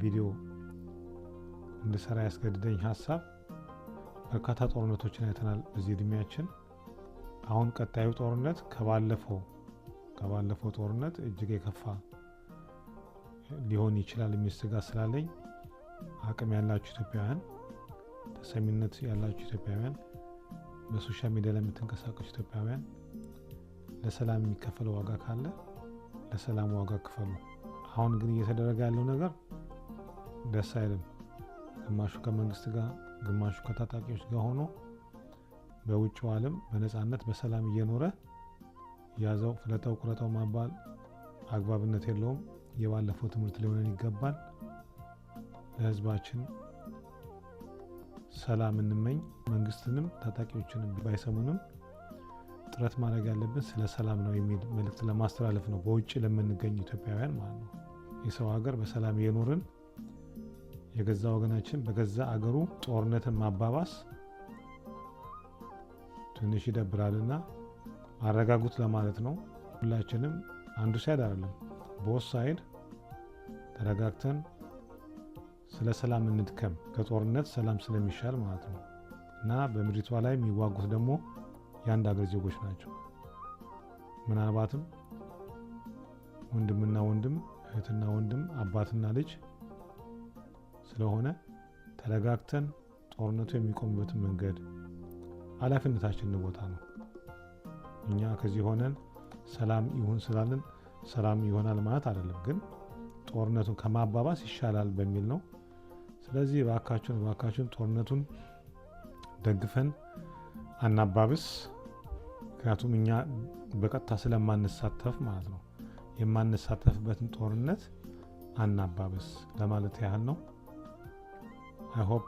ቪዲዮ እንድሰራ ያስገድደኝ ሐሳብ በርካታ ጦርነቶችን አይተናል በዚህ እድሜያችን። አሁን ቀጣዩ ጦርነት ከባለፈው ጦርነት እጅግ የከፋ ሊሆን ይችላል የሚል ስጋት ስላለኝ አቅም ያላችሁ ኢትዮጵያውያን፣ ተሰሚነት ያላችሁ ኢትዮጵያውያን፣ በሶሻል ሚዲያ ላይ የምትንቀሳቀሱ ኢትዮጵያውያን ለሰላም የሚከፈለው ዋጋ ካለ ለሰላም ዋጋ ክፈሉ። አሁን ግን እየተደረገ ያለው ነገር ደስ አይልም። ግማሹ ከመንግስት ጋር፣ ግማሹ ከታጣቂዎች ጋር ሆኖ በውጭው ዓለም በነፃነት በሰላም እየኖረ ያዘው ፍለጠው ቁረጠው ማባል አግባብነት የለውም። የባለፈው ትምህርት ሊሆነን ይገባል። ለህዝባችን ሰላም እንመኝ። መንግስትንም ታጣቂዎችንም ባይሰሙንም ጥረት ማድረግ ያለብን ስለ ሰላም ነው የሚል መልእክት ለማስተላለፍ ነው፣ በውጭ ለምንገኝ ኢትዮጵያውያን ማለት ነው። የሰው ሀገር በሰላም እየኖርን የገዛ ወገናችን በገዛ አገሩ ጦርነትን ማባባስ ትንሽ ይደብራልና አረጋጉት ለማለት ነው። ሁላችንም አንዱ ሳይድ አይደለም ቦስ ሳይድ ተረጋግተን ስለ ሰላም እንድከም፣ ከጦርነት ሰላም ስለሚሻል ማለት ነው። እና በምድሪቷ ላይ የሚዋጉት ደግሞ የአንድ ሀገር ዜጎች ናቸው። ምናልባትም ወንድምና ወንድም፣ እህትና ወንድም፣ አባትና ልጅ ስለሆነ ተረጋግተን ጦርነቱ የሚቆምበትን መንገድ ኃላፊነታችን ቦታ ነው። እኛ ከዚህ ሆነን ሰላም ይሁን ስላለን ሰላም ይሆናል ማለት አይደለም፣ ግን ጦርነቱን ከማባባስ ይሻላል በሚል ነው። ስለዚህ እባካችሁን ጦርነቱን ደግፈን አናባብስ። ምክንያቱም እኛ በቀጥታ ስለማንሳተፍ ማለት ነው። የማንሳተፍበትን ጦርነት አናባብስ ለማለት ያህል ነው። አይ ሆፕ